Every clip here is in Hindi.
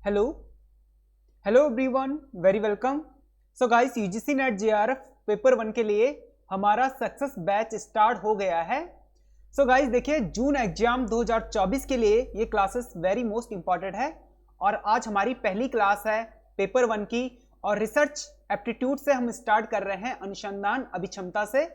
Hello hello everyone, very welcome. So guys, UGC net JRF paper 1 के लिए हमारा सक्सेस बैच स्टार्ट हो गया है। सो गाइस देखिए, जून एग्जाम 2024 के लिए ये क्लासेस वेरी मोस्ट इंपॉर्टेंट है और आज हमारी पहली क्लास है पेपर 1 की और रिसर्च एप्टीट्यूड से हम स्टार्ट कर रहे हैं, अनुसंधान अभिक्षमता से।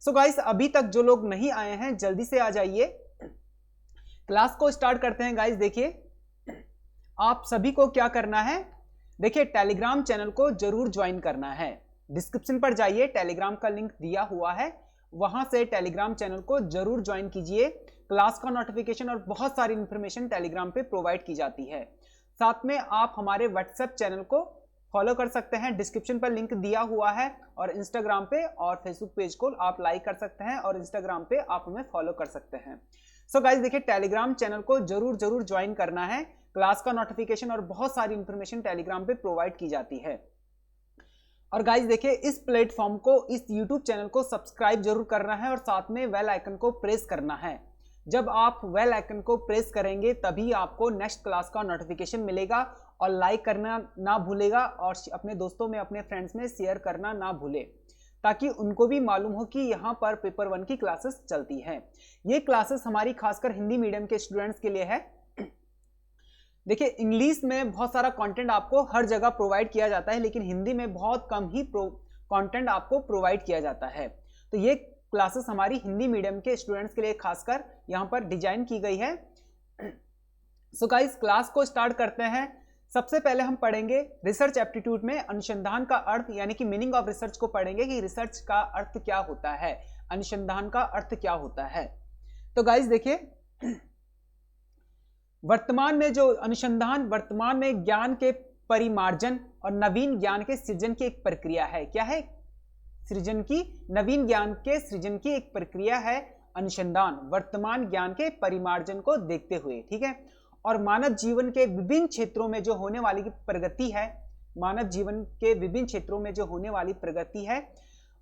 सो गाइस, अभी तक जो लोग नहीं आए हैं जल्दी से आ जाइए, क्लास को स्टार्ट करते हैं। गाइस देखिए, आप सभी को क्या करना है, देखिए टेलीग्राम चैनल को जरूर ज्वाइन करना है। डिस्क्रिप्शन पर जाइए, टेलीग्राम का लिंक दिया हुआ है, वहां से टेलीग्राम चैनल को जरूर ज्वाइन कीजिए। क्लास का नोटिफिकेशन और बहुत सारी इंफॉर्मेशन टेलीग्राम पे प्रोवाइड की जाती है। साथ में आप हमारे व्हाट्सएप चैनल को फॉलो कर सकते हैं, डिस्क्रिप्शन पर लिंक दिया हुआ है, और इंस्टाग्राम पे और फेसबुक पेज को आप लाइक कर सकते हैं और इंस्टाग्राम पे आप हमें फॉलो कर सकते हैं। सो गाइस देखिए, टेलीग्राम चैनल को जरूर ज्वाइन करना है। क्लास का नोटिफिकेशन और बहुत सारी इंफॉर्मेशन टेलीग्राम पे प्रोवाइड की जाती है। और गाइस देखिए, इस प्लेटफॉर्म को, इस यूट्यूब चैनल को सब्सक्राइब जरूर करना है और साथ में बेल आइकन को प्रेस करना है। जब आप बेल आइकन को प्रेस करेंगे तभी आपको नेक्स्ट क्लास का नोटिफिकेशन मिलेगा। और लाइक करना ना भूलेगा और अपने दोस्तों में, अपने फ्रेंड्स में शेयर करना ना भूले, ताकि उनको भी मालूम हो कि यहाँ पर पेपर 1 की क्लासेस चलती हैं। ये क्लासेस हमारी खासकर हिंदी मीडियम के स्टूडेंट्स के लिए है। देखिए, इंग्लिश में बहुत सारा कंटेंट आपको हर जगह प्रोवाइड किया जाता है, लेकिन हिंदी में बहुत कम ही कंटेंट आपको प्रोवाइड किया जाता है। तो ये क्लासेस हमारी हिंदी मीडियम के स्टूडेंट्स के लिए खासकर यहाँ पर डिजाइन की गई है। सो गाइस, क्लास को स्टार्ट करते हैं। सबसे पहले हम पढ़ेंगे रिसर्च एप्टीट्यूड में अनुसंधान का अर्थ, यानी कि मीनिंग ऑफ रिसर्च को पढ़ेंगे कि रिसर्च का अर्थ क्या होता है, अनुसंधान का अर्थ क्या होता है। तो गाइस देखिए, वर्तमान में जो अनुसंधान, वर्तमान में ज्ञान के परिमार्जन और नवीन ज्ञान के सृजन की एक प्रक्रिया है। क्या है? सृजन की, नवीन ज्ञान के सृजन की एक प्रक्रिया है अनुसंधान, वर्तमान ज्ञान के परिमार्जन को देखते हुए। ठीक है। और मानव जीवन के विभिन्न क्षेत्रों में जो होने वाली प्रगति है, मानव जीवन के विभिन्न क्षेत्रों में जो होने वाली प्रगति है,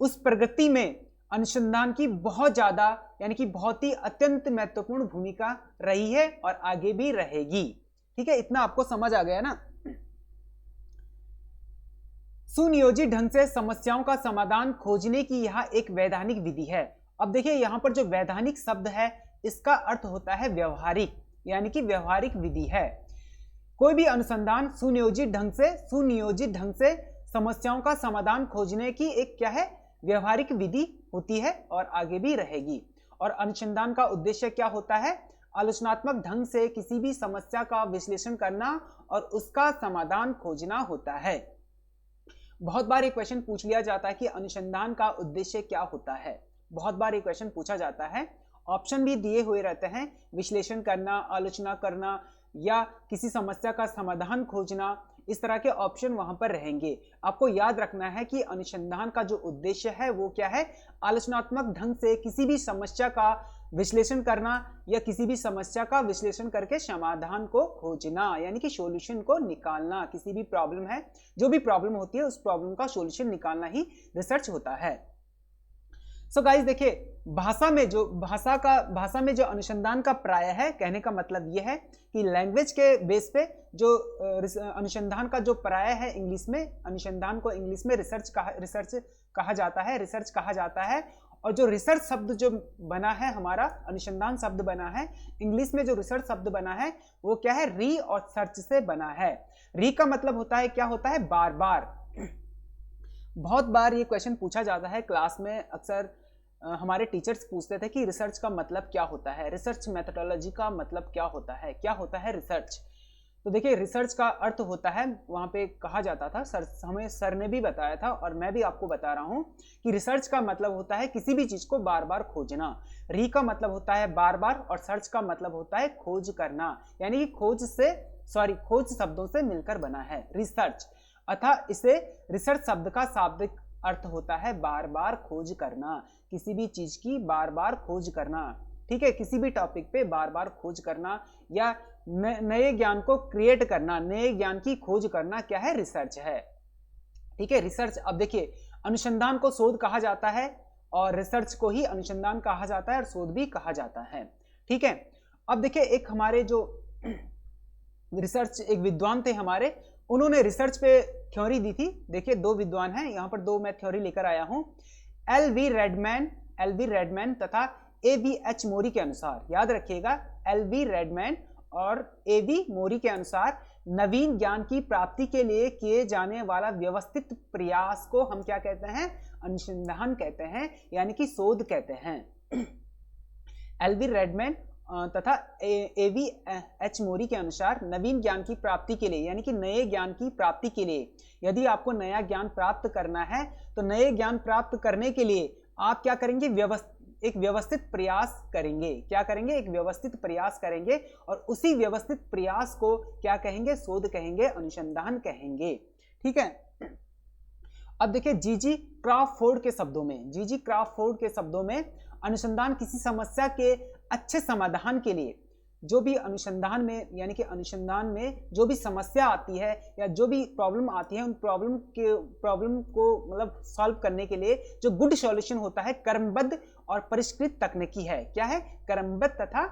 उस प्रगति में अनुसंधान की बहुत ज्यादा, यानी कि बहुत ही अत्यंत महत्वपूर्ण भूमिका रही है और आगे भी रहेगी। ठीक है, इतना आपको समझ आ गया ना। सुनियोजित ढंग से समस्याओं का समाधान खोजने की यह एक वैधानिक विधि है। अब देखिए, यहां पर जो वैधानिक शब्द है, इसका अर्थ होता है व्यवहारिक, यानी कि व्यवहारिक विधि है। कोई भी अनुसंधान सुनियोजित ढंग से समस्याओं का समाधान खोजने की एक क्या है, व्यवहारिक विधि होती है और आगे भी रहेगी। और अनुसंधान का उद्देश्य क्या होता है? आलोचनात्मक ढंग से किसी भी समस्या का विश्लेषण करना और उसका समाधान खोजना होता है। बहुत बार ये क्वेश्चन पूछ लिया जाता है कि अनुसंधान का उद्देश्य क्या होता है, बहुत बार ये क्वेश्चन पूछा जाता है। ऑप्शन भी दिए हुए रहते हैं, विश्लेषण करना, आलोचना करना या किसी समस्या का समाधान खोजना, इस तरह के ऑप्शन वहां पर रहेंगे। आपको याद रखना है कि अनुसंधान का जो उद्देश्य है वो क्या है? आलोचनात्मक ढंग से किसी भी समस्या का विश्लेषण करना या किसी भी समस्या का विश्लेषण करके समाधान को खोजना, यानी कि सॉल्यूशन को निकालना। किसी भी प्रॉब्लम है, जो भी प्रॉब्लम होती है, उस प्रॉब्लम का सॉल्यूशन निकालना ही रिसर्च होता है। सो गाइस देखिए, भाषा में जो अनुसंधान का प्राय है, कहने का मतलब यह है कि लैंग्वेज के बेस पे जो अनुसंधान का जो प्राय है, इंग्लिश में अनुसंधान को इंग्लिश में रिसर्च कहा जाता है। और जो रिसर्च शब्द जो बना है, हमारा अनुसंधान शब्द बना है, इंग्लिश में जो रिसर्च शब्द बना है वो क्या है? री और सर्च से बना है। री का मतलब होता है, क्या होता है? बार बार। बहुत बार ये क्वेश्चन पूछा जाता है क्लास में, अक्सर हमारे टीचर्स पूछते थे कि रिसर्च का मतलब क्या होता है, रिसर्च मेथोडोलॉजी का मतलब क्या होता है रिसर्च। तो देखिए, रिसर्च का अर्थ होता है, वहां पे कहा जाता था, हमें सर ने भी बताया था और मैं भी आपको बता रहा हूं कि रिसर्च का मतलब होता है किसी भी चीज को बार बार खोजना। री का मतलब होता है बार बार और सर्च का मतलब होता है खोज करना, यानी कि खोज शब्दों से मिलकर बना है रिसर्च। अतः इसे रिसर्च शब्द का शाब्दिक अर्थ होता है बार बार खोज करना, किसी भी चीज की बार बार खोज करना। ठीक है, किसी भी टॉपिक पे बार बार खोज करना या नए ज्ञान को क्रिएट करना, नए ज्ञान की खोज करना, क्या है? रिसर्च है। ठीक है, रिसर्च। अब देखिए, अनुसंधान को शोध कहा जाता है और रिसर्च को ही अनुसंधान कहा जाता है और शोध भी कहा जाता है। ठीक है। अब देखिए, एक हमारे जो रिसर्च, एक विद्वान थे हमारे, उन्होंने रिसर्च पे थ्योरी दी थी। देखिए दो विद्वान हैं यहाँ पर, दो मैं थ्योरी लेकर आया हूँ। एल वी रेडमैन तथा AVH मोरी के अनुसार, याद रखिएगा, LV रेडमैन और AV मोरी के अनुसार नवीन ज्ञान की प्राप्ति के लिए किए जाने वाला व्यवस्थित प्रयास को हम क्या कहते हैं? अनुसंधान कहते हैं, यानी कि शोध कहते हैं। LV रेडमैन तथा AVH मोरी के अनुसार नवीन ज्ञान की प्राप्ति के लिए, यानी कि नए ज्ञान की प्राप्ति के लिए, यदि आपको नया ज्ञान प्राप्त करना है तो नए ज्ञान प्राप्त करने के लिए आप क्या करेंगे? एक व्यवस्थित प्रयास करेंगे। क्या करेंगे? एक व्यवस्थित प्रयास करेंगे, और उसी व्यवस्थित प्रयास को क्या कहेंगे? शोध कहेंगे, अनुसंधान कहेंगे। ठीक है। अब देखिए जीजी क्रॉफोर्ड के शब्दों में अनुसंधान किसी समस्या के अच्छे समाधान के लिए, जो भी अनुसंधान में, यानी कि अनुसंधान में जो भी समस्या आती है या जो भी प्रॉब्लम आती है, उन प्रॉब्लम को मतलब सॉल्व करने के लिए जो गुड सॉल्यूशन होता है, क्रमबद्ध और परिष्कृत तकनीकी है। क्या है? क्रमबद्ध तथा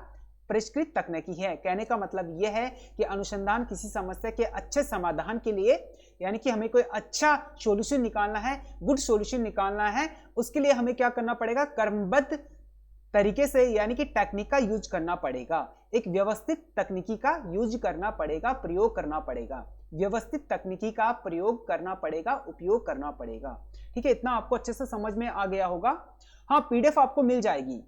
परिष्कृत तकनीकी है। कहने का मतलब यह है कि अनुसंधान किसी समस्या के अच्छे समाधान के लिए, यानी कि हमें कोई अच्छा सॉल्यूशन निकालना है, गुड सॉल्यूशन निकालना है, उसके लिए हमें क्या करना पड़ेगा? क्रमबद्ध तरीके से, यानी कि टेक्निक का यूज करना पड़ेगा, एक व्यवस्थित तकनीकी का यूज करना पड़ेगा, प्रयोग करना पड़ेगा, व्यवस्थित तकनीकी का प्रयोग करना पड़ेगा, उपयोग करना पड़ेगा। ठीक है, इतना आपको अच्छे से समझ में आ गया होगा। हाँ, पीडीएफ आपको मिल जाएगी।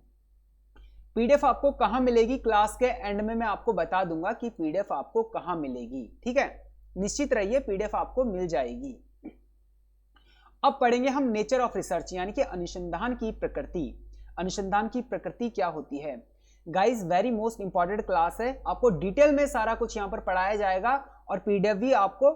पीडीएफ आपको कहां मिलेगी? क्लास के एंड में मैं आपको बता दूंगा कि पीडीएफ आपको कहां मिलेगी। ठीक है, निश्चित रहिए, पीडीएफ आपको मिल जाएगी। अब पढ़ेंगे हम नेचर ऑफ रिसर्च, यानी कि अनुसंधान की प्रकृति। अनुसंधान की प्रकृति क्या होती है? Guys, very most important class है। आपको डिटेल में सारा कुछ यहाँ पर पढ़ाया जाएगा और पीडीएफ भी आपको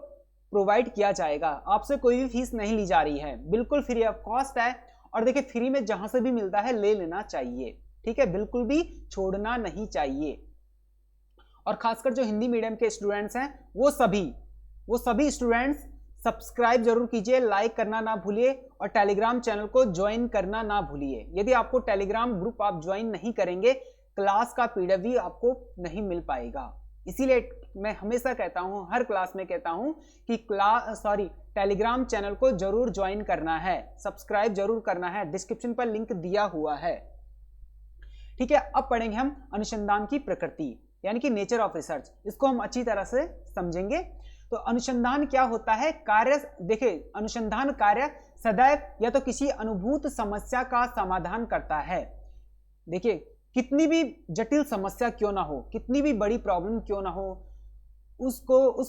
प्रोवाइड किया जाएगा। आपसे कोई भी फीस नहीं ली जा रही है, बिल्कुल फ्री ऑफ कॉस्ट है। और देखिए, फ्री में जहां से भी मिलता है ले लेना चाहिए। ठीक है, बिल्कुल भी छोड़ना नहीं चाहिए। और खासकर जो हिंदी मीडियम के स्टूडेंट्स हैं, वो सभी स्टूडेंट्स सब्सक्राइब जरूर कीजिए, लाइक करना ना भूलिए, और टेलीग्राम चैनल को ज्वाइन करना ना भूलिए। यदि आपको टेलीग्राम ग्रुप आप ज्वाइन नहीं करेंगे, क्लास का पीडीएफ भी आपको नहीं मिल पाएगा। इसीलिए मैं हमेशा कहता हूं, हर क्लास में कहता हूं कि टेलीग्राम चैनल को जरूर ज्वाइन करना है, सब्सक्राइब जरूर करना है, डिस्क्रिप्शन पर लिंक दिया हुआ है। ठीक है, अब पढ़ेंगे हम अनुसंधान की प्रकृति, यानी कि नेचर ऑफ रिसर्च। इसको हम अच्छी तरह से समझेंगे। तो अनुसंधान क्या होता है? कार्य। देखिए, अनुसंधान कार्य सदैव या तो किसी अनुभूत समस्या का समाधान करता है। देखिए, कितनी भी जटिल समस्या क्यों ना हो, कितनी भी बड़ी प्रॉब्लम क्यों ना हो, उस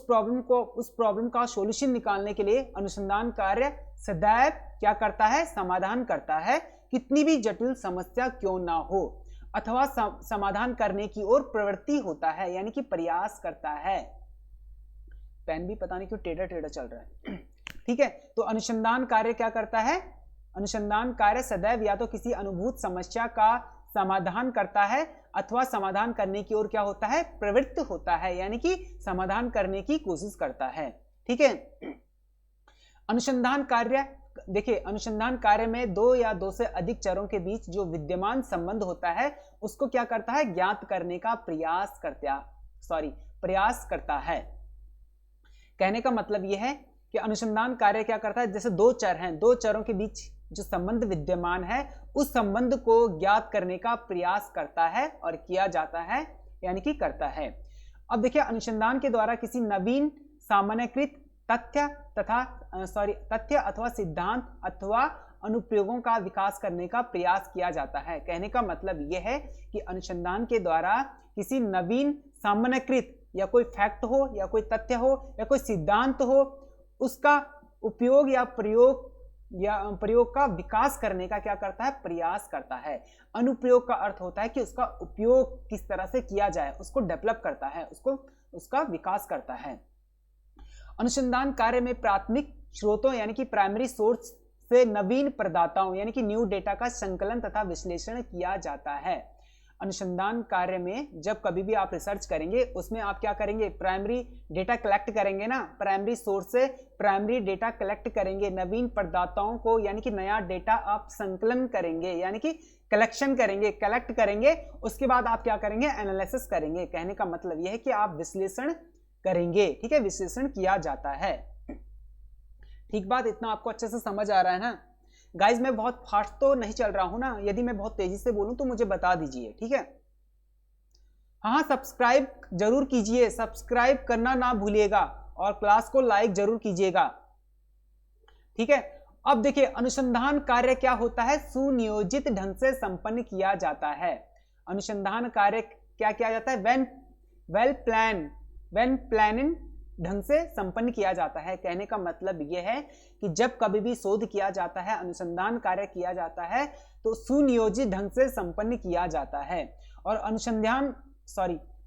प्रॉब्लम का सॉल्यूशन निकालने के लिए अनुसंधान कार्य सदैव क्या करता है? समाधान करता है, कितनी भी जटिल समस्या क्यों ना हो, अथवा समाधान करने की ओर प्रवृत्ति होता है, यानी कि प्रयास करता है। पेन भी पता नहीं क्यों टेढ़ा टेढ़ा चल रहा है। ठीक है, तो अनुसंधान कार्य क्या करता है? अनुसंधान कार्य सदैव या तो किसी अनुभूत समस्या का समाधान करता है, अथवा समाधान करने की ओर क्या होता है? प्रवृत्त होता है, यानी कि समाधान करने की कोशिश करता है। ठीक है, अनुसंधान कार्य, देखिए, अनुसंधान कार्य में दो या दो से अधिक चरों के बीच जो विद्यमान संबंध होता है, उसको क्या करता है? ज्ञात करने का प्रयास करता है। कहने का मतलब यह है कि अनुसंधान कार्य क्या करता है? जैसे दो चर हैं, दो चरों के बीच जो संबंध विद्यमान है, उस संबंध को ज्ञात करने का प्रयास करता है और किया जाता है, यानी कि करता है। अब देखिए, अनुसंधान के द्वारा किसी नवीन सामान्यकृत तथ्य अथवा सिद्धांत अथवा अनुप्रयोगों का विकास करने का प्रयास किया जाता है। कहने का मतलब यह है कि अनुसंधान के द्वारा किसी नवीन सामान्यकृत, या कोई फैक्ट हो, या कोई तथ्य हो, या कोई सिद्धांत हो, उसका उपयोग या प्रयोग का विकास करने का क्या करता है? प्रयास करता है। अनुप्रयोग का अर्थ होता है कि उसका उपयोग किस तरह से किया जाए, उसको डेवलप करता है, उसका विकास करता है। अनुसंधान कार्य में प्राथमिक स्रोतों, यानी कि प्राइमरी सोर्स से नवीन प्रदाताओं, यानी कि न्यू डेटा का संकलन तथा विश्लेषण किया जाता है। अनुसंधान कार्य में जब कभी भी आप रिसर्च करेंगे, उसमें आप क्या करेंगे? प्राइमरी डेटा कलेक्ट करेंगे ना, प्राइमरी सोर्स से प्राइमरी डेटा कलेक्ट करेंगे, नवीन प्रदाताओं को, यानी कि नया डेटा आप संकलन करेंगे, यानी कि कलेक्ट करेंगे। उसके बाद आप क्या करेंगे? एनालिसिस करेंगे। कहने का मतलब यह है कि आप विश्लेषण करेंगे। ठीक है, विश्लेषण किया जाता है। ठीक बात, इतना आपको अच्छे से समझ आ रहा है ना गाइज? मैं बहुत फास्ट तो नहीं चल रहा हूं ना, यदि मैं बहुत तेजी से बोलूं तो मुझे बता दीजिए। ठीक है, हाँ, सब्सक्राइब जरूर कीजिए, सब्सक्राइब करना ना भूलिएगा और क्लास को लाइक जरूर कीजिएगा। ठीक है, अब देखिए अनुसंधान कार्य क्या होता है? सुनियोजित ढंग से संपन्न किया जाता है। अनुसंधान कार्य क्या किया जाता है? वेल प्लान ढंग से संपन्न किया जाता है। कहने का मतलब यह है कि जब कभी भी शोध किया जाता है, अनुसंधान कार्य किया जाता है, तो सुनियोजित ढंग से संपन्न किया जाता है। और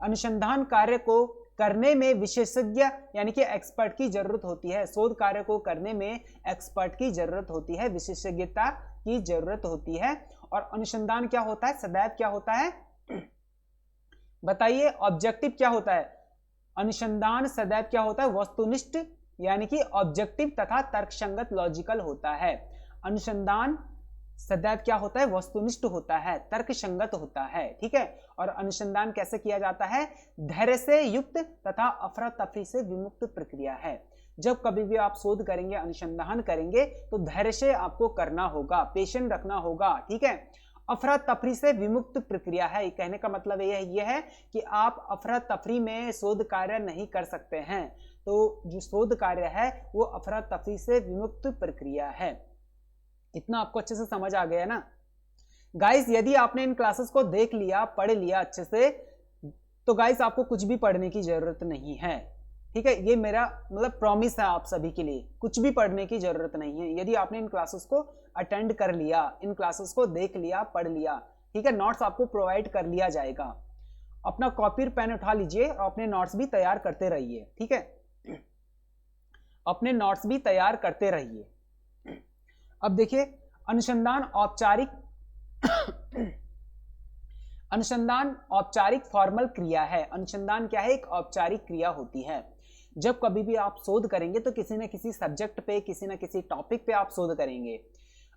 अनुसंधान कार्य को करने में विशेषज्ञ यानी कि एक्सपर्ट की जरूरत होती है। शोध कार्य को करने में एक्सपर्ट की जरूरत होती है, विशेषज्ञता की जरूरत होती है। और अनुसंधान क्या होता है? सदैव क्या होता है? बताइए, ऑब्जेक्टिव क्या होता है? अनुसंधान सदैव क्या होता है? वस्तुनिष्ठ यानी कि ऑब्जेक्टिव तथा तर्कसंगत लॉजिकल होता है। अनुसंधान सदैव क्या होता है? वस्तुनिष्ठ होता है, तर्कसंगत होता है। ठीक है, और अनुसंधान कैसे किया जाता है? धैर्य से युक्त तथा अफरा तफरी से विमुक्त प्रक्रिया है। जब कभी भी आप शोध करेंगे, अनुसंधान करेंगे, तो धैर्य से आपको करना होगा, पेशेंस रखना होगा। ठीक है, अफरा तफरी से विमुक्त प्रक्रिया है। कहने का मतलब यह है कि आप अफरा तफरी में शोध कार्य नहीं कर सकते हैं। तो जो शोध कार्य है वो अफरा तफरी से विमुक्त प्रक्रिया है। इतना आपको अच्छे से समझ आ गया ना गाइस? यदि आपने इन क्लासेस को देख लिया, पढ़ लिया अच्छे से, तो गाइस आपको कुछ भी पढ़ने की जरूरत नहीं है। ठीक है, ये मेरा मतलब प्रॉमिस है आप सभी के लिए, कुछ भी पढ़ने की जरूरत नहीं है। यदि आपने इन क्लासेस को अटेंड कर लिया, इन क्लासेस को देख लिया, पढ़ लिया, ठीक है, नोट्स आपको प्रोवाइड कर लिया जाएगा। अपना कॉपी और पेन उठा लीजिए और अपने नोट्स भी तैयार करते रहिए। ठीक है, अपने नोट्स भी तैयार करते रहिए। अब देखिए, अनुसंधान औपचारिक फॉर्मल क्रिया है। अनुसंधान क्या है? एक औपचारिक क्रिया होती है। जब कभी भी आप शोध करेंगे तो किसी न किसी सब्जेक्ट पे, किसी न किसी टॉपिक पे आप शोध करेंगे।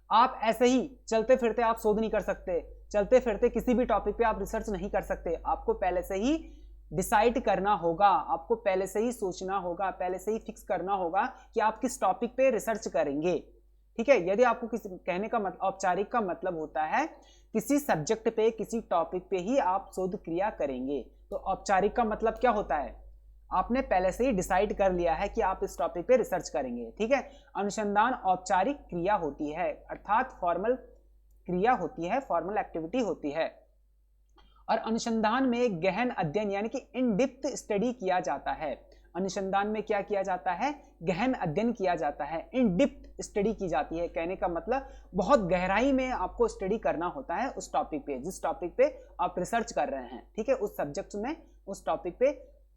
आप ऐसे ही चलते फिरते आप शोध नहीं कर सकते, चलते फिरते किसी भी टॉपिक पे आप रिसर्च नहीं कर सकते। आपको पहले से ही डिसाइड करना होगा, आपको पहले से ही सोचना होगा, पहले से ही फिक्स करना होगा कि आप किस टॉपिक पे रिसर्च करेंगे। ठीक है, यदि आपको किसी कहने का मतलब, औपचारिक का मतलब होता है किसी सब्जेक्ट पे, किसी टॉपिक पे ही आप शोध क्रिया करेंगे। तो औपचारिक का मतलब क्या होता है? आपने पहले से ही डिसाइड कर लिया है कि आप इस टॉपिक पे रिसर्च करेंगे। ठीक है, अनुसंधान औपचारिक क्रिया होती है, अर्थात फॉर्मल क्रिया होती है, फॉर्मल एक्टिविटी होती है। और अनुसंधान में गहन अध्ययन यानी कि इन डेप्थ स्टडी किया जाता है। अनुसंधान में क्या किया जाता है? गहन अध्ययन किया जाता है, इन डेप्थ स्टडी की जाती है। कहने का मतलब बहुत गहराई में आपको स्टडी करना होता है उस टॉपिक पे, जिस टॉपिक पे आप रिसर्च कर रहे हैं। ठीक है, उस सब्जेक्ट में, उस टॉपिक पे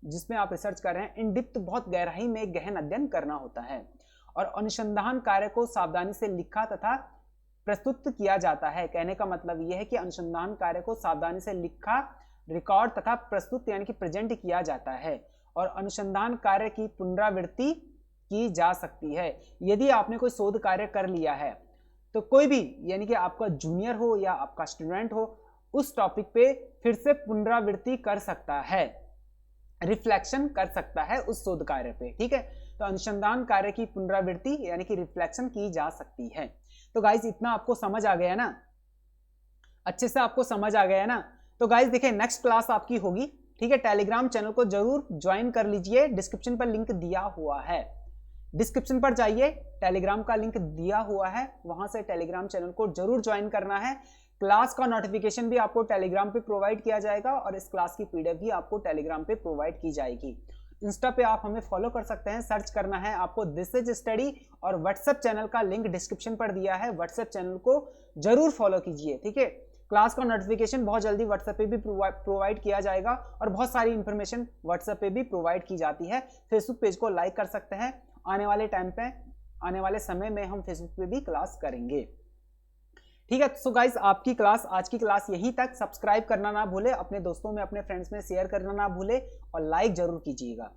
जिसमें आप रिसर्च कर रहे हैं, इन डेप्थ बहुत गहराई में गहन अध्ययन करना होता है। और अनुसंधान कार्य को सावधानी से लिखा तथा प्रस्तुत किया जाता है। कहने का मतलब यह है कि अनुसंधान कार्य को सावधानी से लिखा, रिकॉर्ड तथा प्रस्तुत यानी कि प्रेजेंट किया जाता है। और अनुसंधान कार्य की पुनरावृत्ति की जा सकती है। यदि आपने कोई शोध कार्य कर लिया है तो कोई भी, यानी कि आपका जूनियर हो या आपका स्टूडेंट हो, उस टॉपिक पे फिर से पुनरावृत्ति कर सकता है, रिफ्लेक्शन कर सकता है उस शोध कार्य पे। ठीक है, तो अनुसंधान कार्य की पुनरावृत्ति यानी कि रिफ्लेक्शन की जा सकती है। तो गाइस इतना आपको समझ आ गया ना? अच्छे से आपको समझ आ गया ना? तो गाइस देखिए, नेक्स्ट क्लास आपकी होगी, ठीक है, टेलीग्राम चैनल को जरूर ज्वाइन कर लीजिए, डिस्क्रिप्शन पर लिंक दिया हुआ है। डिस्क्रिप्शन पर जाइए, टेलीग्राम का लिंक दिया हुआ है, वहां से टेलीग्राम चैनल को जरूर ज्वाइन करना है। क्लास का नोटिफिकेशन भी आपको टेलीग्राम पे प्रोवाइड किया जाएगा और इस क्लास की पीडीएफ भी आपको टेलीग्राम पे प्रोवाइड की जाएगी। इंस्टा पे आप हमें फॉलो कर सकते हैं, सर्च करना है आपको दिस इज स्टडी, और व्हाट्सएप चैनल का लिंक डिस्क्रिप्शन पर दिया है, व्हाट्सएप चैनल को जरूर फॉलो कीजिए। ठीक है, क्लास का नोटिफिकेशन बहुत जल्दी व्हाट्सएप पे भी प्रोवाइड किया जाएगा और बहुत सारी इंफॉर्मेशन व्हाट्सएप पे भी प्रोवाइड की जाती है। फेसबुक पेज को लाइक कर सकते हैं। आने वाले टाइम पे, आने वाले समय में हम फेसबुक पे भी क्लास करेंगे। ठीक है, सो गाइस आपकी क्लास, आज की क्लास यहीं तक। सब्सक्राइब करना ना भूले, अपने दोस्तों में, अपने फ्रेंड्स में शेयर करना ना भूले और लाइक जरूर कीजिएगा।